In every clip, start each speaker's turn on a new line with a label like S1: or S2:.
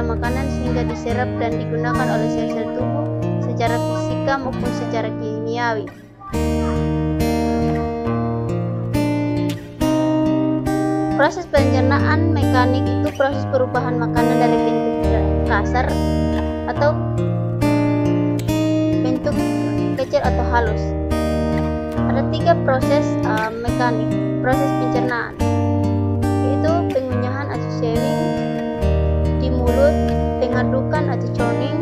S1: dalam makanan sehingga diserap dan digunakan oleh sel-sel tubuh secara fisika maupun secara kimiawi. Proses pencernaan mekanik itu proses perubahan makanan dari bentuk kasar atau bentuk kecil atau halus. Ada 3 proses mekanik proses pencernaan, yaitu pengunyahan atau chewing di mulut, pengadukan atau chowning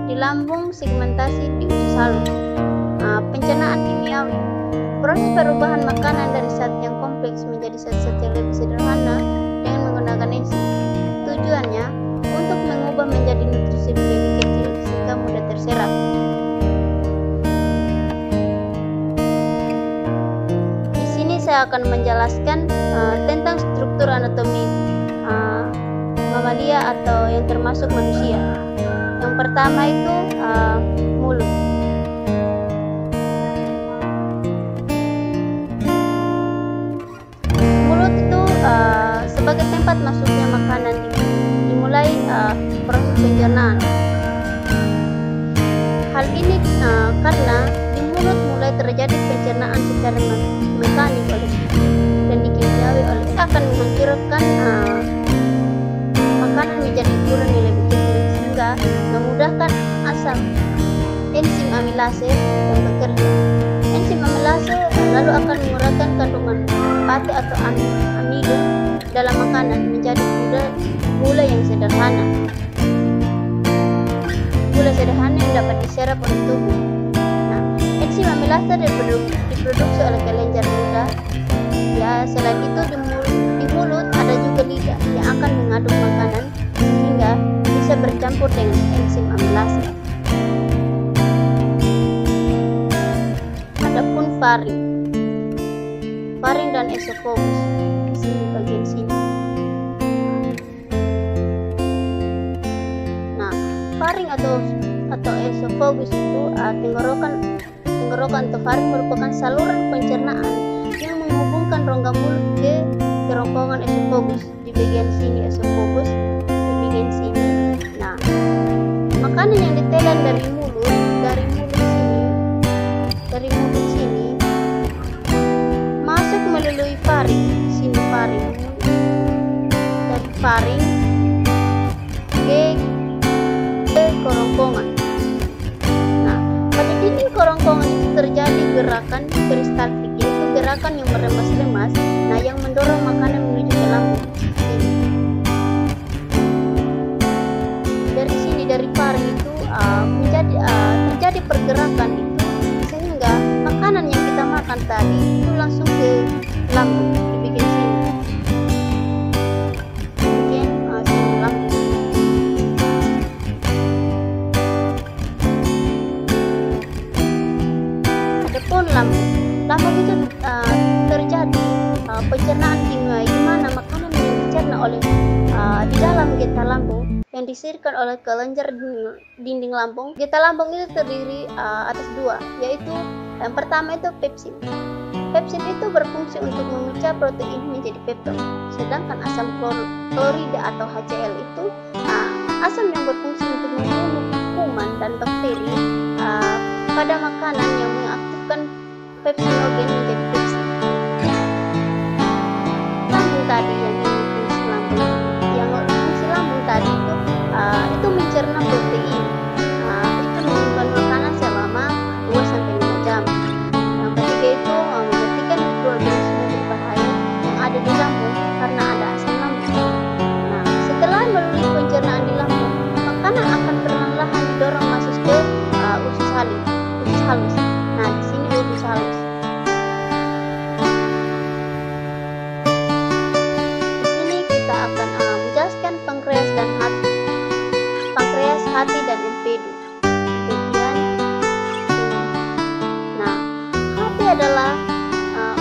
S1: di lambung, segmentasi di usus halus. Pencernaan kimiawi, proses perubahan makanan dari zat yang kompleks menjadi zat-zat yang lebih sederhana dengan menggunakan enzim. Tujuannya untuk mengubah menjadi nutrisi lebih kecil sehingga mudah terserap. Di sini saya akan menjelaskan tentang struktur anatomi mamalia atau yang termasuk manusia. Yang pertama itu mulut. Mulut itu sebagai tempat masuknya makanan dimulai proses pencernaan. Hal ini karena di mulut mulai terjadi pencernaan secara mekanik dan dikimiawi oleh akan menghancurkan makanan menjadi ukuran yang lebih kecil sehingga memudahkan asam enzim amilase yang bekerja. Enzim amilase lalu akan mengurangkan kandungan pati atau amido dalam makanan menjadi gula yang sederhana. Gula sederhana yang dapat diserap oleh tubuh. Enzim amilase diproduksi oleh kelenjar ludah. Ya, selain itu di mulut ada juga lidah yang akan mengaduk makanan sehingga bisa bercampur dengan enzim amilase. Adapun faring dan esophagus di sini bagian sini. Nah, faring atau esophagus itu tenggorokan atau faring merupakan saluran pencernaan yang menghubungkan rongga mulut ke kerongkongan esophagus di bagian sini esophagus di bagian sini. Nah, makanan yang ditelan dari mulut sini masuk melalui faring dari faring ke kerongkongan. Nah, pada dinding kerongkongan itu terjadi gerakan peristaltik, yaitu gerakan yang meremas-remas, yang mendorong makanan menuju ke lambung. Dari sini dari faring itu terjadi pergerakan itu sehingga makanan yang kita makan tadi itu langsung ke lambung di bagian sini. Sini lambung. Adapun lambung itu terjadi pencernaan kimiawi di mana makanan yang dicerna oleh di dalam getah lambung yang disirkan oleh kelenjar dinding lambung. Getah lambung itu terdiri atas 2, yaitu yang pertama itu pepsin. Pepsin itu berfungsi untuk memecah protein menjadi pepton, sedangkan asam klorida atau HCl itu asam yang berfungsi untuk membunuh kuman dan bakteri pada makanan yang mengaktifkan pepsinogen menjadi pepsin. Lambung tadi yang fungsi lambung tadi itu mencerna protein. Itu menyimpan makanan selama 2-5 jam. Yang ketiga itu mematikan mikroorganisme berbahaya yang ada di lambung karena ada asam lambung. Nah, setelah melalui pencernaan di lambung, makanan akan perlahan-lahan didorong masuk ke usus halus. Nah, di sini usus halus. Di sini kita akan menjelaskan pankreas, hati dan empedu. Bagian sini. Nah, hati adalah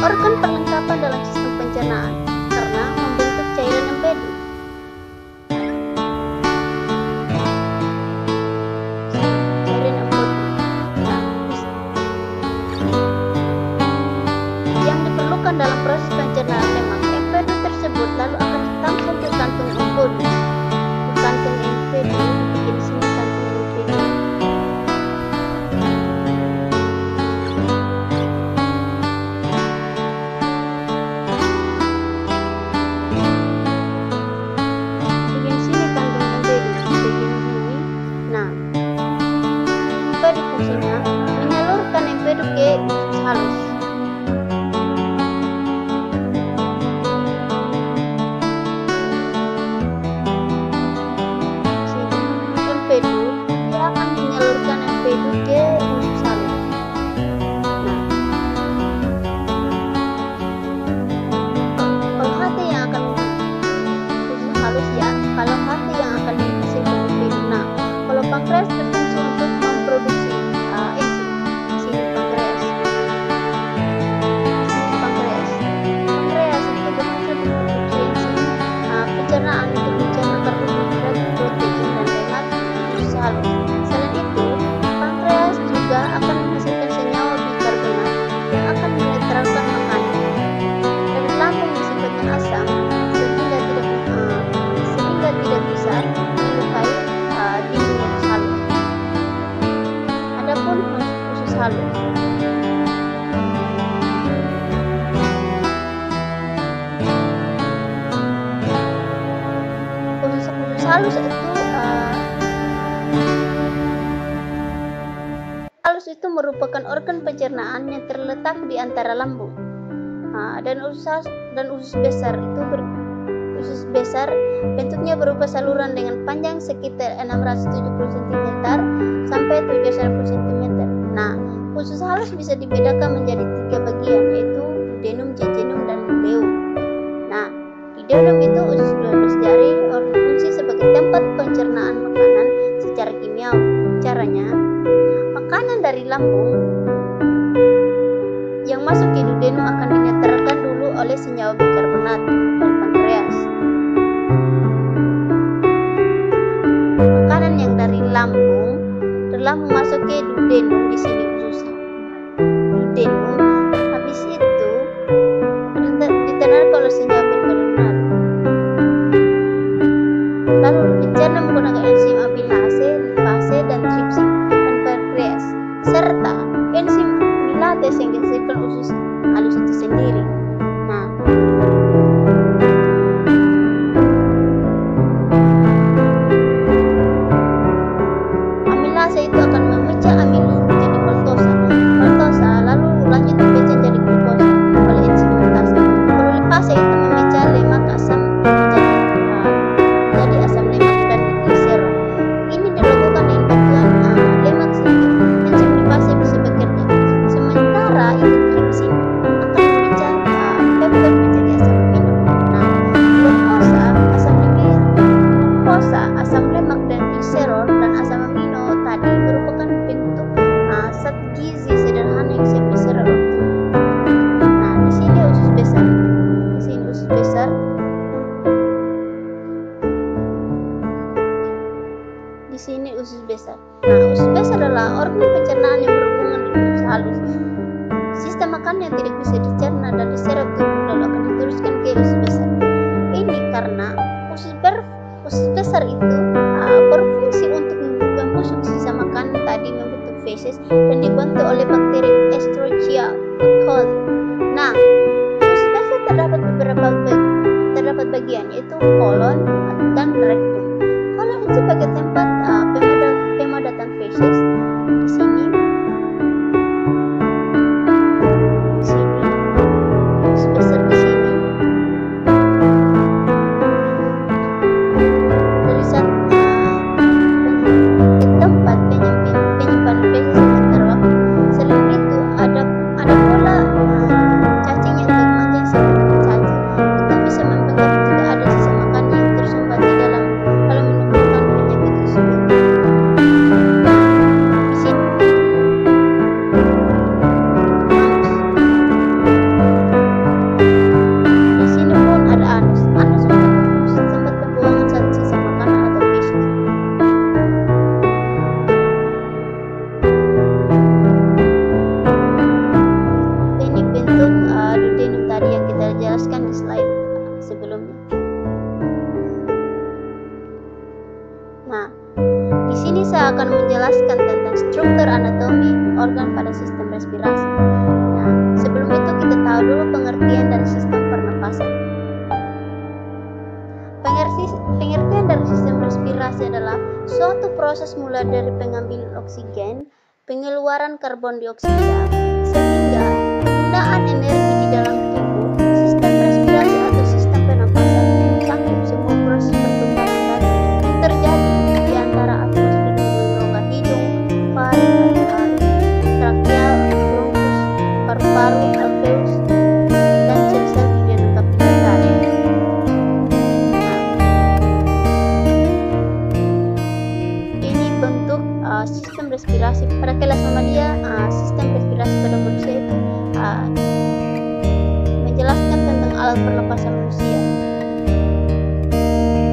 S1: organ perlengkapan dalam sistem pencernaan karena membentuk cairan empedu. Cairan empedu. Yang diperlukan dalam proses pencernaan lemak empedu tersebut lalu akan ditampung ke kantung empedu. halus itu merupakan organ pencernaan yang terletak di antara lambung dan usus besar itu usus besar bentuknya berupa saluran dengan panjang sekitar 670 cm sampai 710 cm. Nah, usus halus bisa dibedakan menjadi 3 bagian, yaitu duodenum, jejunum, dan ileum. Nah, di duodenum itu usus 12 jari berfungsi sebagai tempat pencernaan makanan secara kimiawi. Caranya, makanan dari lambung yang masuk ke duodenum akan dinetralkan dulu oleh senyawa bikarbonat dan pankreas. Makanan yang dari lambung masuk ke duodenum, di sini ususnya. Duodenum habis itu ditetralkan oleh senyawa bikarbonat. Lalu dicerna menggunakan enzim amilase, lipase, dan tripsin dan pankreas serta enzim amilase yang dihasilkan usus halus itu sendiri. Nah, amilase itu akan memecah amilum menjadi maltosa lalu lanjut dipecah jadi glukosa oleh enzim lipase. Lalu lipase itu memecah lemak asam menjadi asam lemak dan gliserol. Ini dilakukan dengan bantuan lemak sedikit. Enzim lipase bisa bekerja, sementara itu tripsin akan memecah peptid menjadi asam amino. Nah, glukosa, asam lemak, dan gliserol dan asam amino tadi merupakan bentuk zat gizi sederhana yang siap diserap. Nah, di sini usus besar. Nah, usus besar adalah organ pencernaan yang berhubungan dengan usus halus. Sistem makanan yang tidak bisa dicerna dan diserap tubuh lalu akan diteruskan ke usus besar. Ini karena usus besar itu berfungsi untuk membusuk sisa makanan tadi membentuk feces dan dibantu oleh bakteri Escherichia coli. Nah, usus besar terdapat bagian, yaitu kolon dan rektum. Kolon itu sebagai tempat pemadatan feces. Di sini usus besar di sini. Dari tempat penyimpanan feces sementara waktu. Selain itu ada pula cacing yang dimakan seperti cacing. Itu bisa mempengaruhi jika ada sisa makanan yang tersumbat di dalam lalu menimbulkan penyakit tersebut. Di sini pun ada anus. Anus untuk berfungsi tempat pembuangan saat sisa makanan atau feces. Ini bentuk duodenum tadi yang kita jelaskan di slide sebelumnya. Nah, di sini saya akan menjelaskan tentang struktur anatomi organ pada sistem respirasi. Nah, sebelum itu kita tahu dulu pengertian dari sistem pernapasan. Pengertian dari sistem respirasi adalah suatu proses mulai dari pengambilan oksigen, pengeluaran karbon dioksida, sehingga penggunaan energi di dalam tubuh. Sistem respirasi atau sistem pernapasan mencakup semua proses pertukaran darah yang terjadi di antara atmosfer dengan rongga hidung, faring, trakeal, bronkus, paru-paru, alveolus, dan sel-sel di dalam kapilter. Ini bentuk sistem respirasi. Pada kelas mamalia, sistem respirasi pada manusia itu menjelaskan tentang alat pernapasan manusia,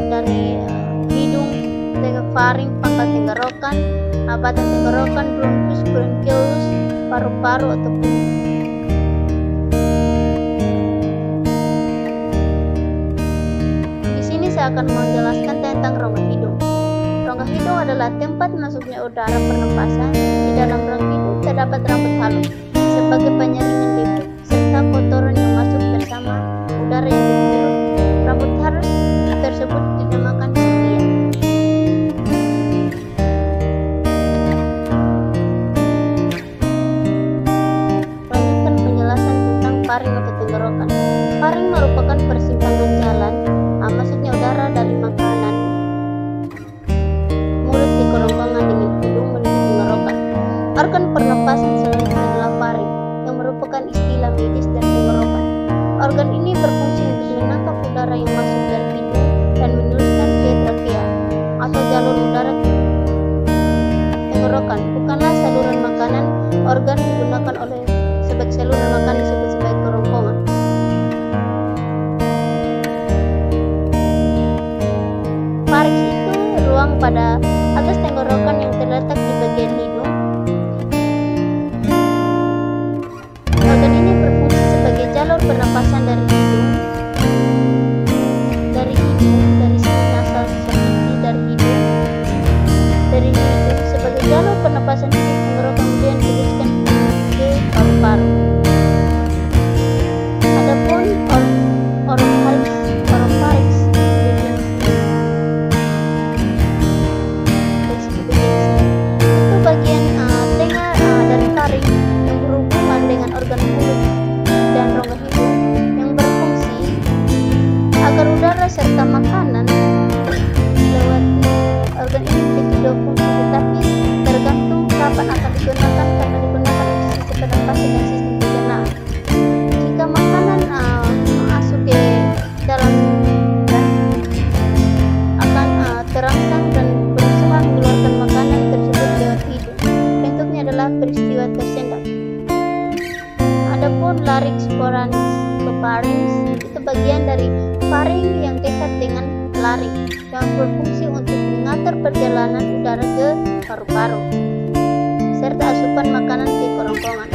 S1: dari hidung, faring, pangkal tenggorokan, batang tenggorokan, bronkus, bronchiolus, paru-paru atau punggung. Di sini saya akan menjelaskan tentang rongga hidung. Rongga hidung adalah tempat masuknya udara pernapasan. Di dalam rongga hidung terdapat rambut halus sebagai penyaringan debu serta kotoran yang masuk bersama udara yang dihirup. Rambut halus tersebut dinamakan silia. atau tenggorokan. Faring merupakan persimpangan jalan, maksudnya udara dari makanan mulut ke kerongkongan dengan hidung menuju tenggorokan. Organ pernapasan selanjutnya adalah faring, yang merupakan istilah medis dari tenggorokan. Organ ini berfungsi untuk menangkap udara yang masuk dari hidung dan meneruskan ke trakea atau jalur udara ke tenggorokan. Bukanlah saluran makanan. Organ digunakan sebagai saluran makanan disebut sebagai kerongkongan. Farinx itu ruang pada atas tenggorokan yang terletak di bagian hidung. Organ ini berfungsi sebagai jalur pernapasan dari sini nasal seperti dari hidung sebagai jalur pernapasan hidup tenggorokan kemudian diteruskan ke paru-paru. Adapun oropharynx itu bagian tengah dari faring yang berhubungan dengan organ mulut dan rongga hidung yang berfungsi agar udara serta makanan lewati organ ini memiliki dua fungsi, tetapi tergantung kapan akan digunakan karena digunakan untuk sistem pernapasan dan sistem pencernaan. Jika makanan masuk ke dalam dan akan terangsang dan berusaha mengeluarkan makanan tersebut lewat hidung. Bentuknya adalah peristiwa tersendat. Adapun larynx pharynx itu bagian dari faring yang dekat dengan larynx yang berfungsi untuk mengatur perjalanan udara ke paru-paru serta asupan makanan ke kerongkongan.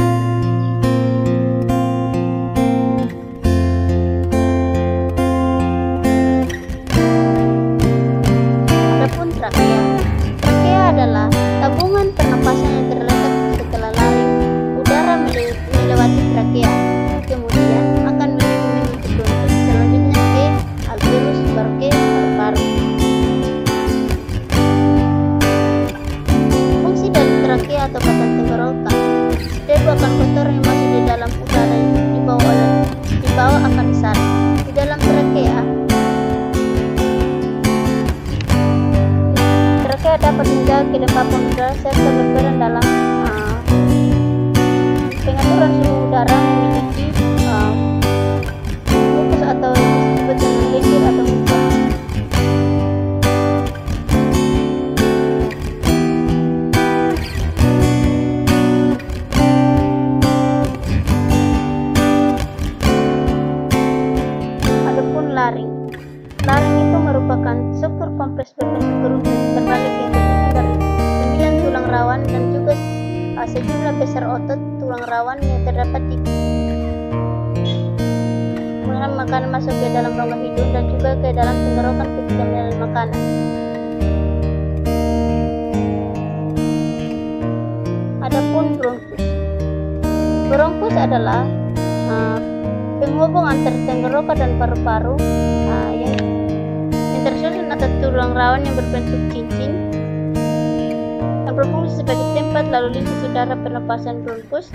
S1: Adapun trakea. Trakea adalah tabungan pernapasan yang terletak setelah larynx. Udara melewati trakea, kemudian akan menuju bronkus, selanjutnya ke alveolus, baru ke paru-paru. Fungsi dari trakea atau batang tenggorokan, setiap akan kotor yang masuk di dalam udara yang dibawa akan disaring di dalam trakea. Trakea dapat menjaga kelembapan udara serta berperan dalam pengaturan suhu udara, memiliki mukus atau disebut dengan lendir atau muka. Adapun laring itu merupakan struktur kompleks berbentuk kerucut berbalik yang tersusun dari 9 tulang rawan dan juga sejumlah besar otot tulang rawan yang terdapat di mengenai makanan masuk ke dalam rongga hidung dan juga ke dalam tenggorokan ketika menelan makanan. Adapun bronkus adalah penghubung antara tenggorokan dan paru-paru yang tersusun atas tulang rawan yang berbentuk cincin yang berfungsi sebagai tempat lalu lintas udara pernapasan bronkus.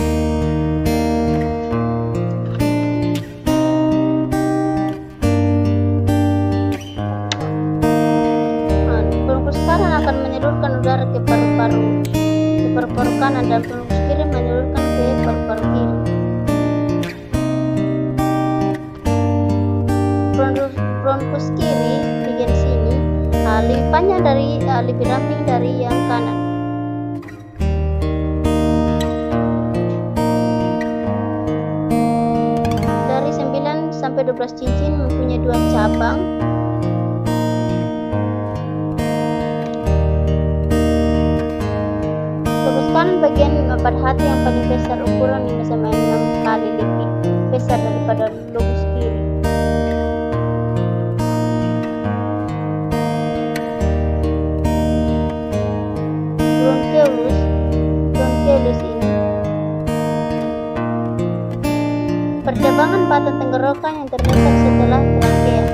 S1: Bronkus kanan akan menyalurkan udara ke paru-paru kanan dan bronkus kiri menyalurkan ke paru-paru kiri. Bronkus kiri bagian sini lebih panjang lebih ramping dari yang kanan. Dari 9 sampai 12 cincin mempunyai 2 cabang. Teruskan bagian pada hati yang paling besar, ukuran 5-6 kali lebih besar daripada lobus kiri. Bronchioles ini percabangan batang tenggorokan yang terletak setelah trakea.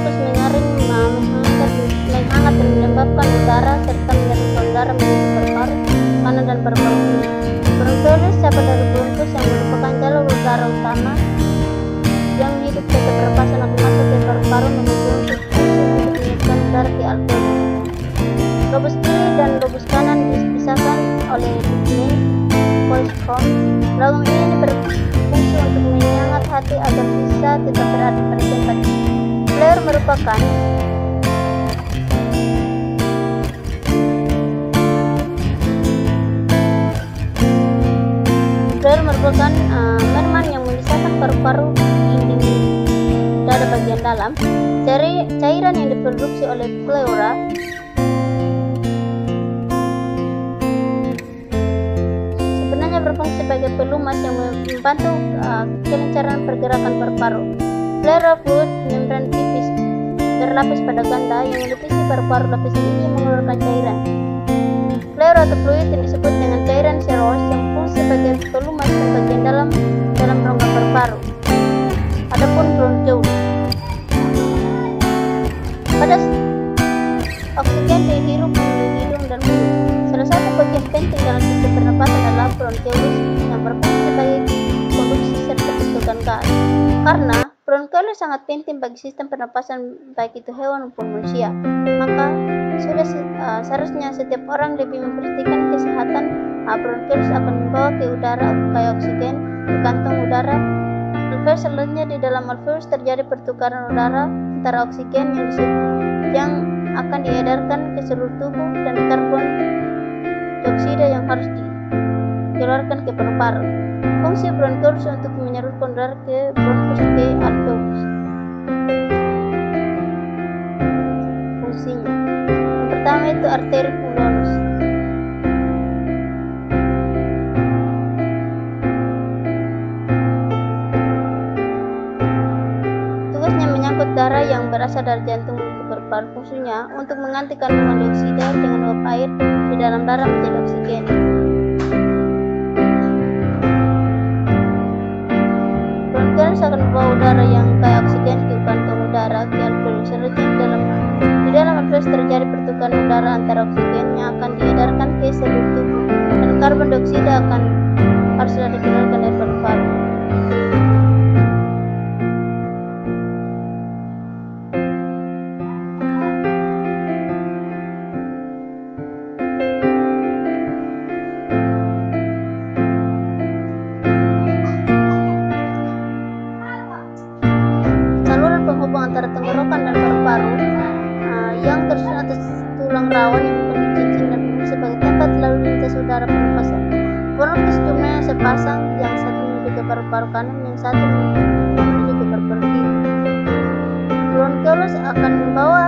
S1: Terus menyaring menghantar alveolus. Lobus kiri dan lobus kanan dipisahkan oleh ligament Colles-Crans. Ragam ini berfungsi untuk menyengat hati agar bisa tetap berada pada tempatnya. Flare merupakan merman yang memisahkan paru-paru dinding dada bagian dalam. Cairan yang diproduksi oleh pleura sebenarnya berfungsi sebagai pelumas yang membantu kelancaran pergerakan paru-paru. Pleura fluid membran tipis berlapis pada ganda yang melipisi paru-paru. Lapis ini mengeluarkan cairan. Pleura atau fluid yang disebut dengan cairan serous yang berfungsi sebagai pelumas di bagian dalam rongga paru-paru. Adapun bronchiolus, pada oksigen dihirup melalui hidung dan mulut. Salah satu bagian penting dalam sistem pernapasan adalah bronchiolus yang berfungsi sebagai konduksi serta pembentukan gas. Karena bronchiolus sangat penting bagi sistem pernapasan baik itu hewan maupun manusia, maka sudah seharusnya setiap orang lebih memperhatikan kesehatan. Bronchiolus akan membawa ke udara kayak oksigen ke kantong udara. Alveolus selanjutnya di dalam alveolus terjadi pertukaran udara antara oksigen yang akan diedarkan ke seluruh tubuh dan karbon dioksida yang harus dikeluarkan ke paru-paru. Fungsi bronchiolus untuk menyalurkan udara ke bronkus ke alveolus. Fungsinya yang pertama itu arteri pulmonus. Tugasnya menyangkut darah yang berasal dari jantung ke paru-paru. Fungsinya untuk mengganti kandungan dioksida dengan uap air di dalam darah menjadi oksigen. Bronchiolus akan membawa udara yang kaya oksigen ke kantong udara ke alveolus. Selanjutnya di dalam alveolus terjadi pertukaran udara antara oksigen yang akan diedarkan ke seluruh tubuh dan karbon dioksida harus dikeluarkan dari paru-paru. Antara tenggorokan dan paru-paru yang tersusun atas tulang rawan yang membentuk cincin dan berfungsi sebagai tempat lalu lintas udara pernapasan. Bronkus jumlahnya sepasang, yang satu menuju ke paru-paru kanan, yang satu menuju ke paru-paru kiri. Bronchiolus akan membawa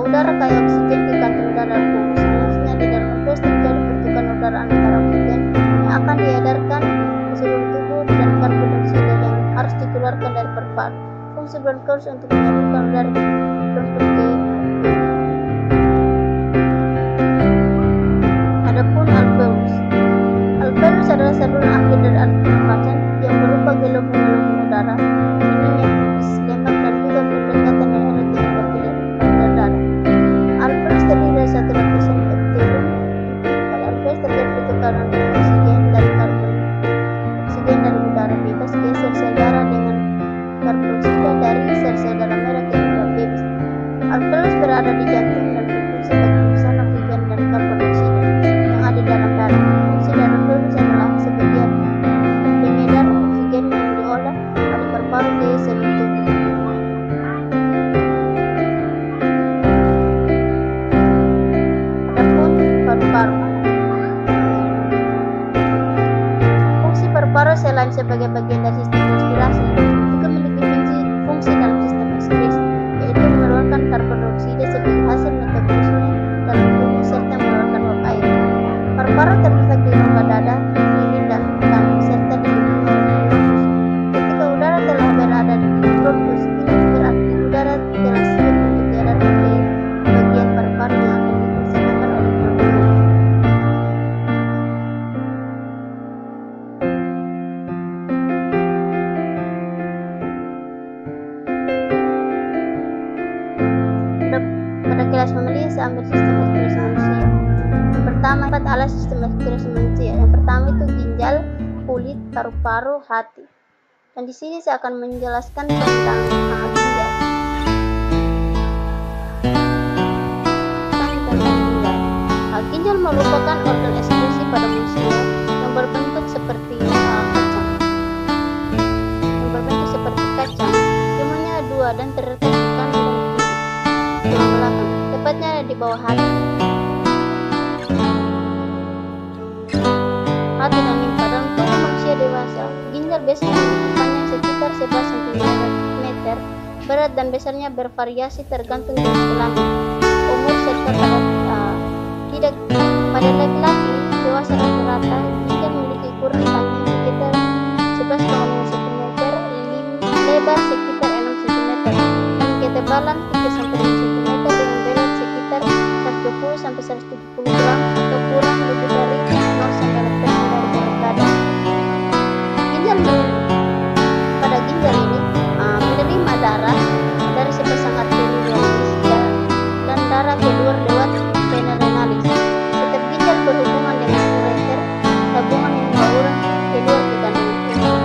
S1: udara kaya oksigen ke kantong udara alveolus. Selanjutnya di dalam alveolus terjadi pertukaran udara antara oksigen yang akan diedarkan ke seluruh tubuh dan karbon dioksida yang harus dikeluarkan dari paru-paru. Fungsi bronchiolus untuk menyalurkan udara ke bronkus ke adapun alveolus. Alveolus adalah saluran akhir dari alat pernapasan yang berupa gelembung-gelembung udara. Ininya tipis, lembab dan juga berdekatan dengan alat yang bergerak pada darah. Alveolus terdiri dari satu lapisan epitelium. Pada alveolus terjadi pertukaran oksigen dari karbon oksigen dari udara bebas ke sel-sel darah dengan karbon dioksida dari sel-sel darah merah ke udara bebas. Alveolus berada di jantung dan berfungsi sebagai pemisah oksigen dan karbon dioksida yang ada di dalam darah. Fungsi dari alveolus adalah sebagian pengedar oksigen yang diolah oleh paru-paru ke seluruh tubuh. Adapun paru-paru. Fungsi paru-paru selain sebagai bagian dari sistem respirasi juga memiliki fungsi dalam sistem ekskresi, yaitu mengeluarkan karbon dioksida sebagai hasil metabolisme dalam tubuh serta mengeluarkan uap air. Paru-paru terletak di rongga dada, kiri dan kanan serta dilindungi oleh bronkus. Ketika udara telah berada di bronkus, ini berarti udara telah siap untuk diedarkan ke bagian paru-paru yang akan dipersembahkan oleh bronkus. Pada kelas pemilihan saya ambil sistem ekskresi manusia. Yang pertama, 4 alat sistem ekskresi manusia. Yang pertama itu ginjal, kulit, paru-paru, hati. Dan di sini saya akan menjelaskan tentang ginjal. Hati dan limpa. Dalam tubuh manusia dewasa, ginjal biasanya memiliki panjang sekitar 11 cm, berat dan besarnya bervariasi tergantung jenis kelamin, umur serta tidak. Pada laki-laki dewasa rata-rata, ginjal memiliki ukuran panjang sekitar 11,5 cm, lebar sekitar 6 cm, dan ketebalan 3-5 cm dengan berat sekitar 120-170 gram atau kurang lebih dari 0,5% dari berat badan. Pada ginjal ini menerima darah dari sepasang arteri renalis dan darah keluar lewat vena renalis. Setiap ginjal berhubungan dengan ureter, tabungan yang bauran keluar ke kandungan tubuh.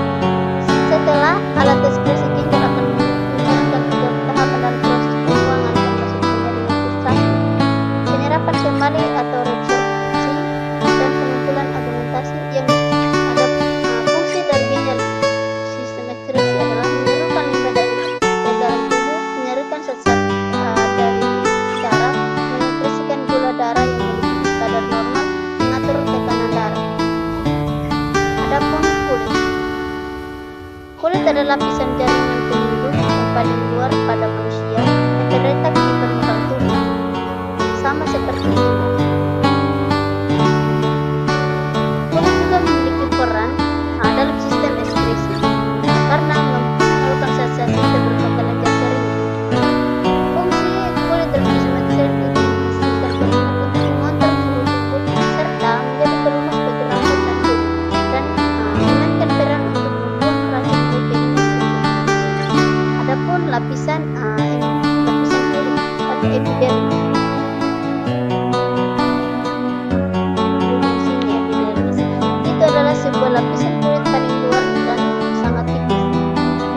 S1: Setelah alat ekskresi ginjal akan menjalankan 3 tahapan dalam proses pembuangan termasuk penyaringan filtrasi, penyerapan kembali atau reabsorpsi, dan pengumpulan argumentasi. Yang ada fungsi dari ginjal sistem ekskresi adalah menyalurkan limbah dari dalam tubuh, menyalurkan zat-zat dari darah, mengekskresikan gula darah yang memiliki kadar normal, mengatur tekanan darah. Adapun kulit adalah lapisan jaringan pelindung yang paling luar pada manusia yang terletak di permukaan tubuh, sama seperti ginjal. Kulit juga memiliki peran dalam sistem ekskresi karena menyalurkan zat-zat yang berupa kelenjar kering. Fungsi kulit dalam sistem ekskresi sistem keringat untuk mengontrol suhu tubuh serta menjadi pelumas bagi rambut dan kulit, dan memainkan peran untuk membuang racun protein. Adapun lapisan kulit atau epidermis. Itu adalah sebuah lapisan kulit paling luar dan sangat tipis.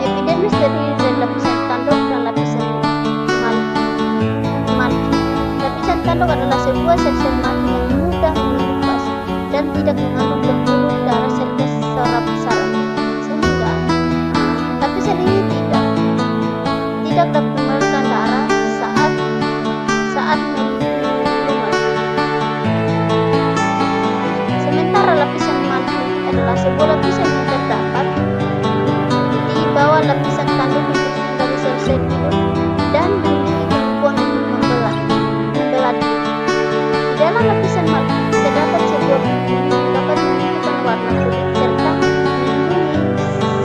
S1: Epidermis terdiri dari lapisan tanduk dan lapisan malki. Lapisan tanduk adalah sebuah sel-sel mati yang mudah mengelupas dan tidak mengandung pembuluh darah serta saraf-saraf, sehingga lapisan ini tidak dapat mengeluarkan darah saat melumas. Sementara lapisan malki adalah sebuah lapisan yang terdapat di bawah lapisan tanduk yang tersusun dari sel-sel hidup dan memiliki kemampuan untuk membelah diri. Di dalam lapisan malki terdapat sebuah pigmen yang dapat menunjukkan warna kulit serta melindungi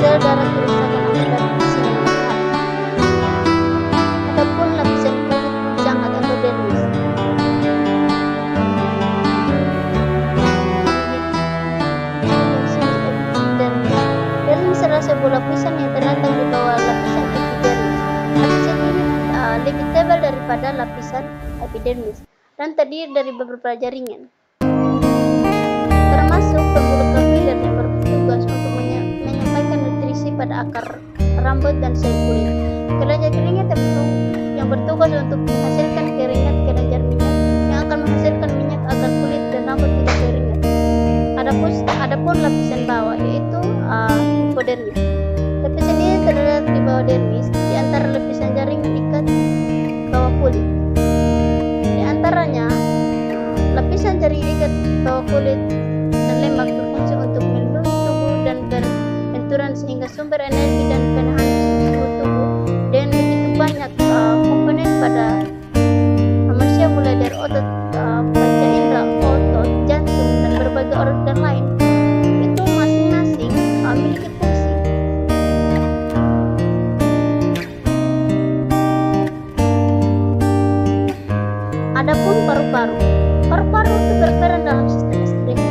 S1: sel darah kerusakan akibat sinar matahari. Adapun lapisan kulit jangat atau dermis. Dermis adalah sebuah lapisan yang terletak di bawah lapisan epidermis. Lapisan ini lebih tebal daripada lapisan epidermis dan terdiri dari beberapa jaringan, termasuk pembuluh kapiler yang bertugas untuk menyampaikan nutrisi pada akar rambut dan sel kulit. Kelenjar keringat yang bertugas untuk menghasilkan keringat, kelenjar minyak yang akan menghasilkan minyak agar kulit dan rambut tidak keringat. Adapun lapisan bawah yaitu hipodermis. Lapisan ini terletak di bawah dermis, di antara lapisan jaringan ikat bawah kulit. Di antaranya lapisan jaring ikat bawah kulit dan lemak berfungsi untuk melindungi tubuh dan berbenturan sehingga sumber energi dan penahan suhu tubuh dengan begitu banyak komponen pada manusia, mulai dari otot panca indera, otot, jantung, dan berbagai organ lain. Itu masing-masing memiliki fungsi. Adapun paru-paru. Paru-paru itu berperan dalam sistem ekskresi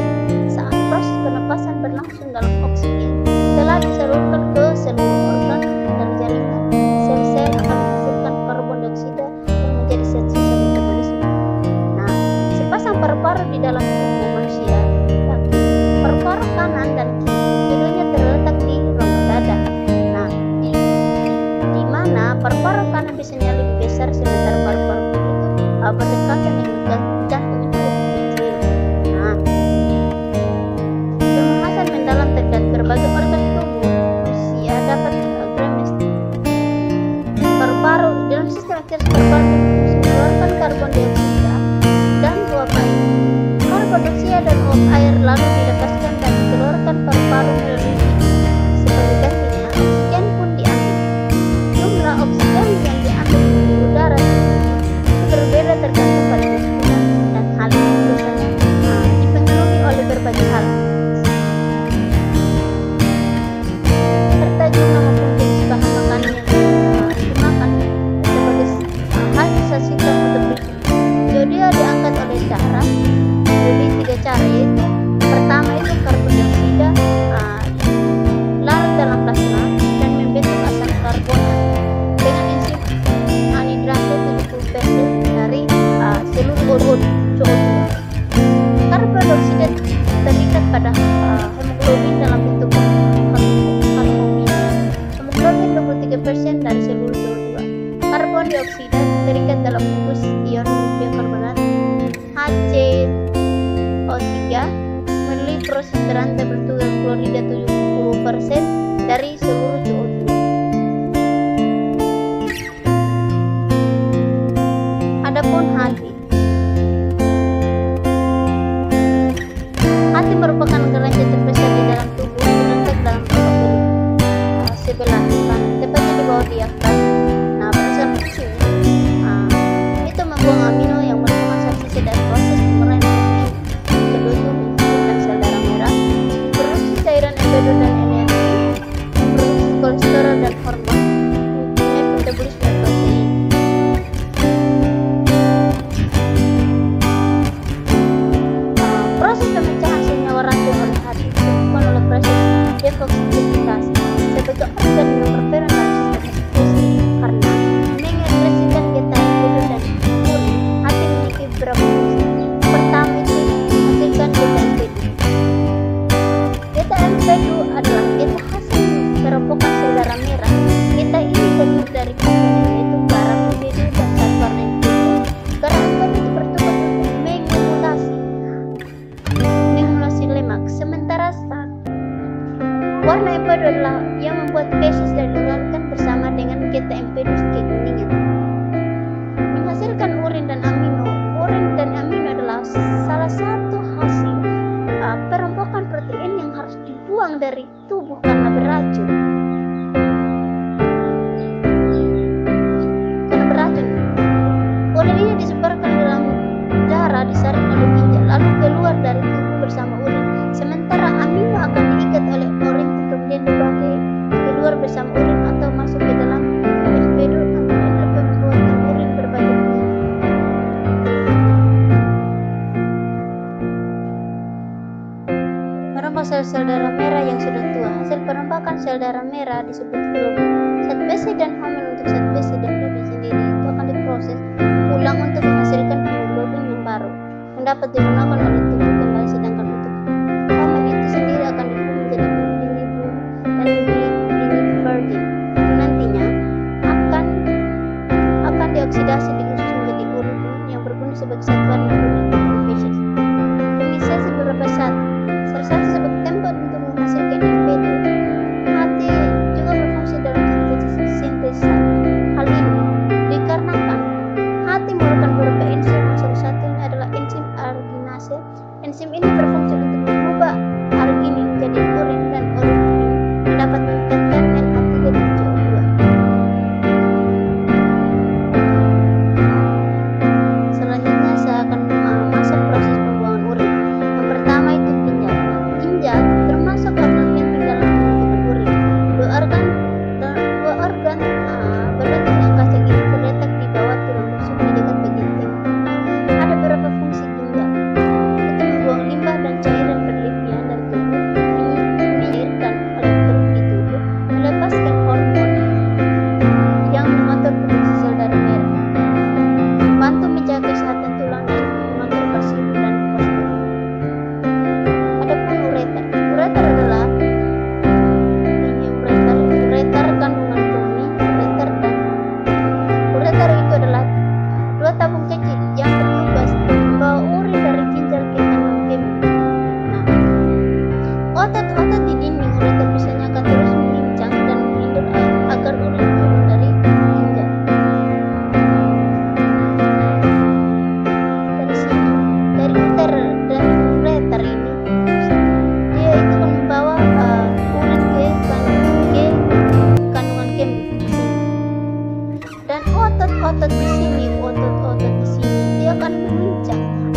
S1: saat proses pernapasan berlangsung dalam oksigen telah disalurkan ke seluruh organ dan jaringan. Sel-sel akan menghasilkan karbon dioksida yang menjadi zat-zat metabolisme. Nah, sepasang paru-paru di dalam tubuh manusia laki, paru-paru kanan dan kiri, keduanya terletak di rongga dada. Nah, di mana paru-paru kanan biasanya lebih besar, sementara paru-paru kiri itu berdekatan dengan jantung itu lebih kecil. Nah, pembahasan mendalam terkait berbagai organ tubuh manusia dapat paru-paru dalam sistem ekskresi paru-paru mengeluarkan karbon dioksida urea dan uap air lalu dilepaskan dan dikeluarkan paru-paru melalui hidung. Sebagai gantinya, oksigen pun diambil. Jumlah oksigen yang diambil di udara itu berbeda tergantung pada lingkungan, dan hal ini biasanya dipengaruhi oleh berbagai hal, serta jumlah maupun jenis bahan makanan yang dimakan. Sebagai hal disaksikan untuk berikut. Jodia diangkat oleh darah melalui 3 cara, yaitu pertama itu karbon dioksida larut dalam plasma dan membentuk asam karbonat dengan enzim anhidrase 70% dari seluruh CO2. Karbon dioksida terikat pada hemoglobin dalam bentuk karbomin. Hemoglobin 23% dari seluruh CO2. Karbon dioksida terikat dalam bungkus ion biokarbonat HCO3 melalui proses berantai bertukar klorida 70% dari seluruh CO2. Adapun hati merupakan kelenjar terbesar di dalam tubuh, terletak dalam paru-paru sebelah kanan, tepatnya di bawah diafragma. Pada saat fungsinya itu membuang amino yang merupakan zat sisa dari proses pemurnian protein. Kedua itu menghasilkan sel darah merah, produksi cairan empedu dan energi, produksi kolesterol dan hormon, metabolisme protein. Proses pemecahan senyawa racun oleh hati dilakukan oleh proses defoksifikasi sebagai organ yang berperan dalam sistem ekskresi. Karena mengekskresikan geta empedu dan urin, hati memiliki beberapa fungsi. Pertama itu menghasilkan geta empedu. Geta empedu adalah geta hasil perompokan sel darah merah. Geta ini terdiri dari komponen yaitu garam empedu dan zat warna empedu. Garam empedu itu bertugas untuk mengemulasi lemak, sementara zat warna empedu adalah yang membuat feses dilarutkan bersama dengan geta empedu kekuningan. Menghasilkan urin dan amino. Urin dan amino adalah salah satu hasil perompokan protein yang harus dibuang dari tubuh karena beracun. Urin ini disebarkan dalam darah, disaring oleh ginjal, lalu keluar dari tubuh bersama urin. Sementara amino akan diikat oleh urin kemudian dibagi keluar bersama urin atau masuk ke dalam empedu atau membuatkan urin berbagi. Perompak sel-sel darah merah yang sudah tua. Hasil perombakan sel darah merah disebut globin. Zat besi dan hormon untuk zat besi dan globin sendiri itu akan diproses ulang untuk menghasilkan hemoglobin yang baru yang dapat digunakan oleh tubuh kembali, sedangkan untuk hormon itu sendiri akan diubah menjadi bilirubin dan biliverdin. Nantinya akan dioksidasi di usus menjadi urin yang berguna sebagai zat warna kuning dan feses. Mengisasi beberapa zat. Salah satu sebagai tempat untuk menghasilkan empedu. Hati juga berfungsi dalam sintesis. Hal ini dikarenakan hati memerlukan beberapa enzim. Salah satunya adalah enzim arginase. Enzim ini berfungsi untuk mengubah arginin menjadi urin dan urin ini dapat meningkatkan NH3 dan CO2. Selanjutnya saya akan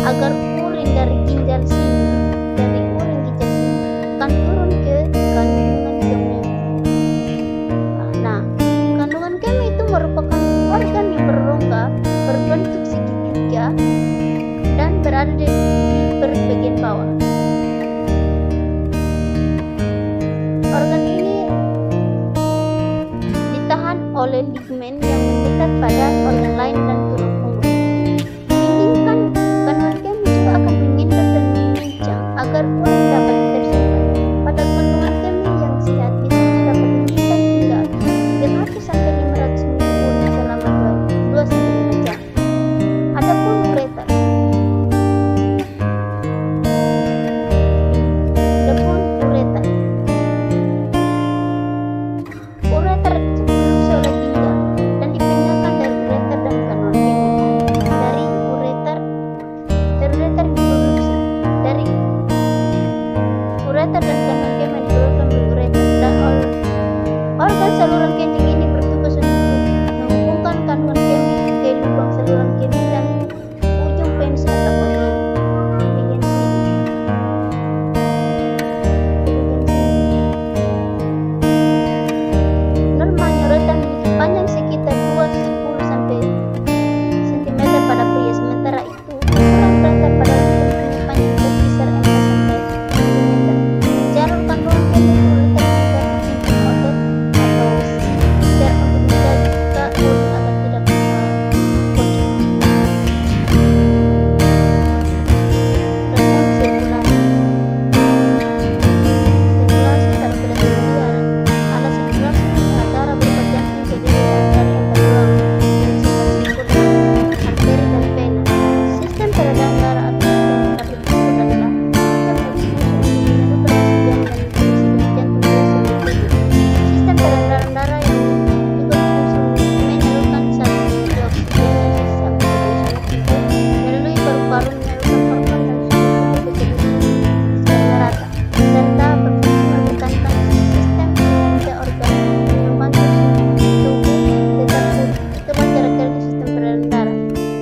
S1: agar urin dari ginjal sini, akan turun ke kandungan kemih. Nah, kandungan kemih itu merupakan organ yang berrongga berbentuk segitiga dan berada di bagian bawah. Organ ini ditahan oleh ligmen yang mengikat pada organ lain dan turun punggung. Dinding kandungan kemih juga akan mengendap dan mengencang agar urin dapat tersimpan. Pada kandungan kemih yang sehat biasanya dapat disimpan hingga 300-500 ml urin selama 2-5 jam. Adapun ureter. Ureter diproduksi oleh ginjal dan dipindahkan dari ureter dan kandungan kemih. Dari ureter diproduksi dari ureter dan kandungan kemih dikeluarkan melalui ureter, dan organ saluran kencing ini bertugas untuk menghubungkan kandungan kemih ke lubang saluran kemih dan ujung penis atau vagina. Bagian sini. Normalnya ureter memiliki panjang sekitar 2-10 cm pada pria, sementara itu ukuran ureter pada laki-laki panjang berkisar 4-5 cm. Jalur kandungan kemih ureter juga dipimpin otot atau sphincter untuk menjaga urin agar tidak kocok. Sirkulasi kalau tidak tersedia alat sirkulasi darah berupa jantung terdiri dari arteri yang bersifat sirkular, arteri dan vena. Sistem peredaran darah atau sistem kardiovaskular adalah sistem yang berfungsi untuk menyalurkan oksigen dan jantung ke seluruh tubuh. Sistem peredaran darah yang juga berfungsi menyalurkan zat oksigen yang sisa melalui paru-paru, menyalurkan hormon dan susu tubuh ke seluruh secara merata, serta berfungsi mempertahankan sistem kinerja organ dan membantu tubuh tetap cara kerja sistem peredaran darah.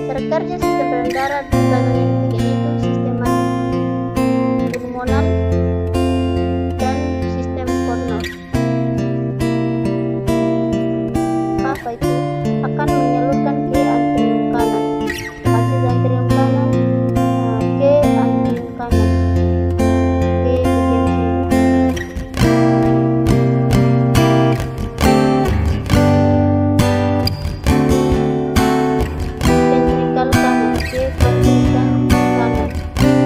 S1: Cara kerja sistem peredaran darah dibagi yang tiga, yaitu sistem pulmonal dan sistem koronal. Apa itu? Akan menyalurkan ke antrium kanan, hasil antrium kanan ke antrium kanan ke bagian sini. Ventrikal kanan ke ventrikal kanan,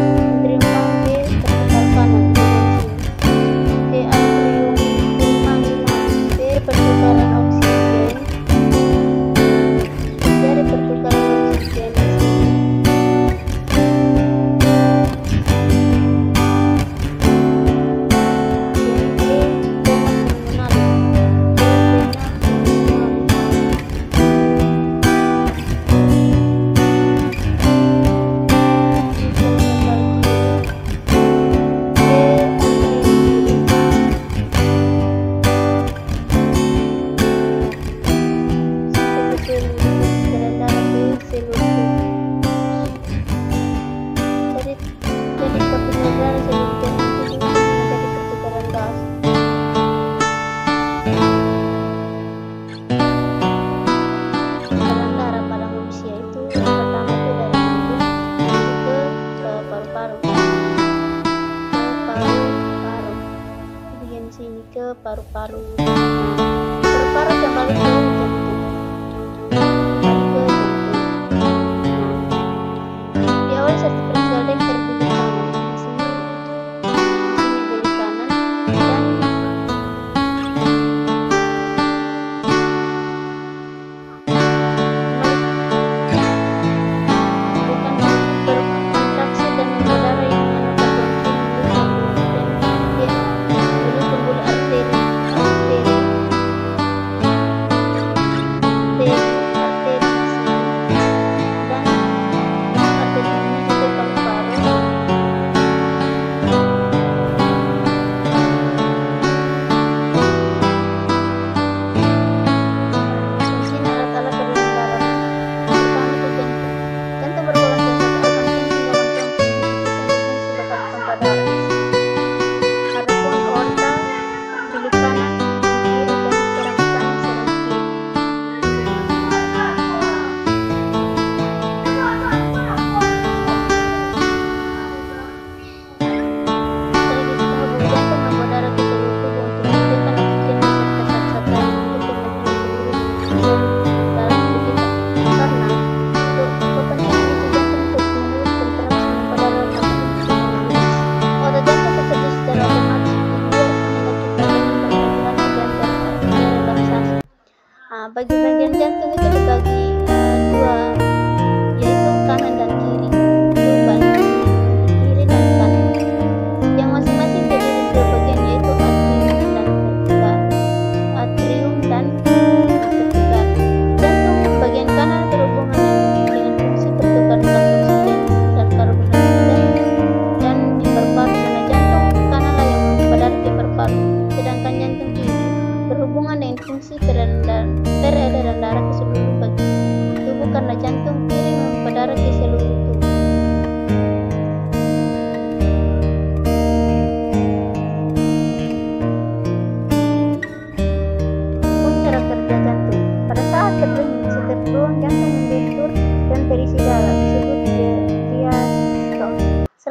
S1: antrium kanan ke ventrikal kanan ke bagian sini. Ke antrium pulmonalis ke pertukaran oksigen, dari pertukaran oksigen di sini. Jadi pertukaran darah seluruh tubuh itu menjadi pertukaran gas. Pertukaran darah pada manusia itu yang pertama itu dari lambung ke paru-paru, bagian sini ke paru-paru, paru-paru kembali ke jantung, diawali satu periksa dek terbeli kanan di sini beli kanan dan berkontraksi dan darah yang mengalami dia dulu pembuluh arteri arteri dan arteri menuju ke paru-paru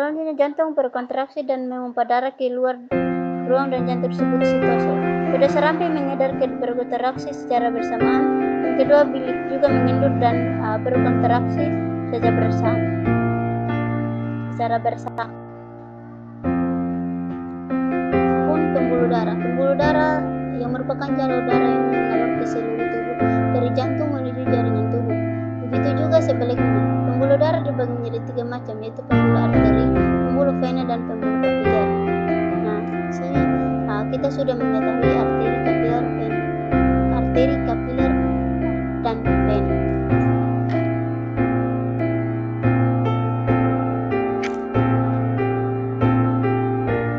S1: Selanjutnya jantung berkontraksi dan memompa darah ke luar ruang dan jantung disebut sitosol. Pada serambi mengedar ke berkontraksi secara bersamaan. Yang kedua bilik juga mengendur dan berkontraksi secara bersama. Pun pembuluh darah yang merupakan jalur darah yang mengalir ke seluruh tubuh dari jantung menuju jaringan tubuh. Begitu juga sebaliknya. Pembuluh darah dibagi menjadi 3 macam, yaitu pembuluh arteri, pembuluh vena, dan pembuluh kapiler. Nah, sini kita sudah mengetahui arteri, kapiler, dan vena.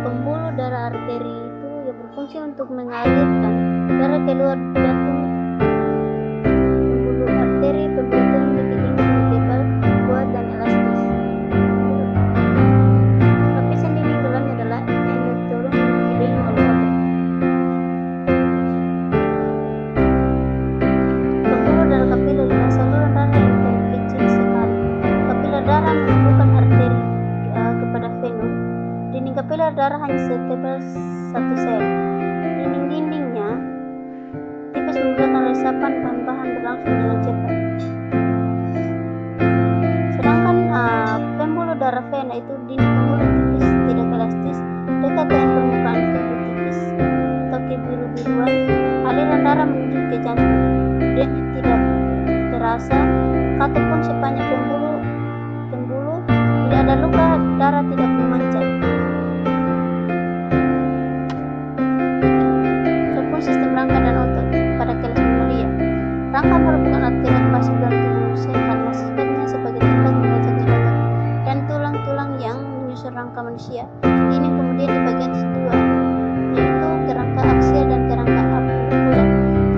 S1: Pembuluh darah arteri itu yang berfungsi untuk mengalirkan darah keluar jantung. Pembuluh arteri berbentuk tebal, kuat, dan elastis. Lapisan dinding dalamnya adalah endotelum yang dikelilingi oleh otot. Pembuluh darah kapiler adalah saluran darah yang terkecil sekali. Kapiler darah menghubungkan arteri kepada venum. Dinding kapiler darah hanya setebal 1 sel. Dinding-dindingnya tipis memudahkan resapan bahan-bahan berlangsung dengan cepat. Sedangkan pembuluh darah vena itu dinding pembuluh tipis, tidak elastis, dekat dengan permukaan tubuh tipis atau kebiru-biruan. Aliran darah menuju ke jantung tidak terasa, katupun sepanjang pembuluh tidak ada luka, darah tidak memancar. Adapun sistem rangka dan otot pada kelas mamalia. Rangka merupakan alat gerak pasif dalam tubuh manusia karena sifatnya sebagai tempat membacakan otot dan tulang-tulang yang menyusun rangka manusia. Ini kemudian dibagi atas 2, yaitu kerangka aksial dan kerangka apicular.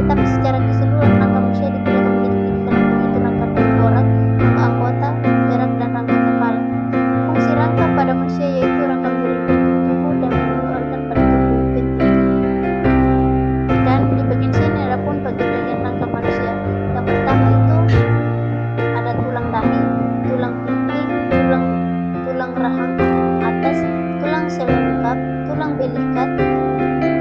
S1: Tetapi secara keseluruhan rangka manusia dibagi menjadi 3 kelompok, yaitu rangka tengkorak, rangka anggota gerak, dan rangka kepala. Fungsi rangka pada manusia yaitu rangka melindungi tubuh dan melindungi organ pada tubuh penting. Dan di bagian sini ada pun bagian rangka manusia. Yang pertama itu ada tulang dahi, tulang pipi, tulang rahang atas, tulang selengkap, tulang belikat,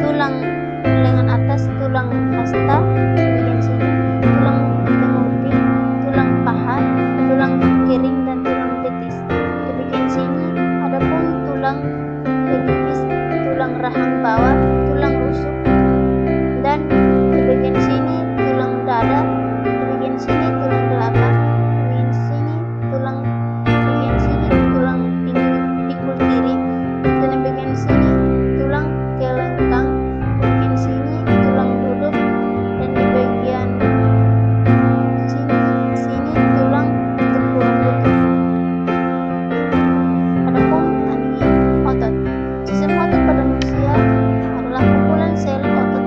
S1: tulang lengan atas, tulang hasta di bagian sini, tulang temupi, tulang paha, tulang kering, dan tulang betis. Di bagian sini ada pun tulang pelvis, tulang rahang bawah, tulang rusuk, dan di bagian sini tulang dada, di bagian sini tulang belakang, di bagian sini tulang pinggul kiri, dan di bagian sini tulang kelengkang, di bagian sini tulang duduk, dan di bagian sini tulang tempurung lutut. Adapun otot. Sistem otot pada manusia adalah kumpulan sel otot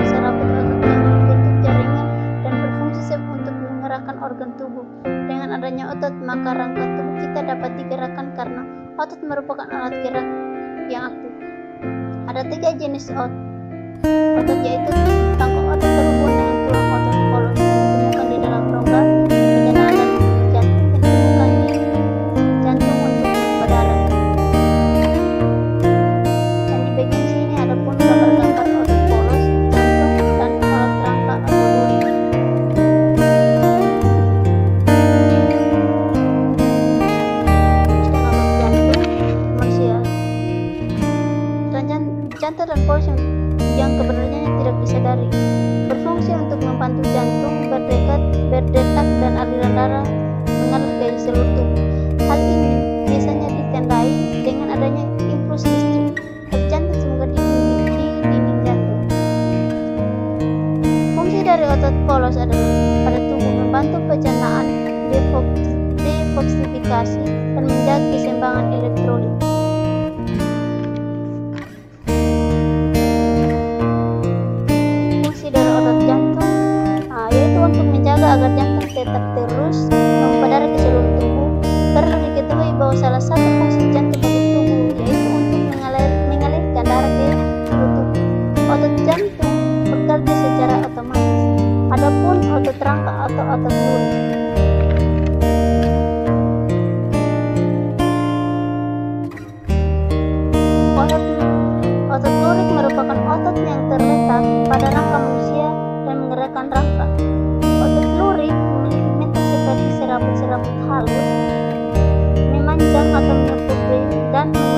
S1: serabut otot yang membentuk jaringan dan berfungsi untuk menggerakkan organ tubuh. Dengan adanya otot, maka rangka tubuh kita dapat digerakkan karena otot merupakan alat gerak yang aktif. Ada 3 jenis otot, yaitu tangkok otot terhubung dengan tulang otot polos yang ditemukan di dalam rongga pencernaan dan jantung yang ditemukan di jantung untuk memompa darah. Dan di bagian sini ada pun gambar-gambar otot polos, jantung, dan otot rangka atau duri. Sedangkan jantung manusia dan jantung dan polos yang keberadaannya tidak disadari berfungsi untuk membantu jantung berdetak dan aliran darah mengalir ke seluruh tubuh. Hal ini biasanya ditandai dengan adanya impuls listrik pada jantung semoga di dinding jantung. Fungsi dari otot polos adalah pada tubuh membantu pencernaan, detoksifikasi, dan menjaga keseimbangan elektrolit. Untuk menjaga agar jantung tetap terus memompa darah ke seluruh tubuh, perlu diketahui bahwa salah satu fungsi jantung pada tubuh yaitu untuk mengalirkan darah ke seluruh tubuh. Otot jantung bekerja secara otomatis. Adapun otot rangka atau otot duri halus, memanjang atau menutupi dan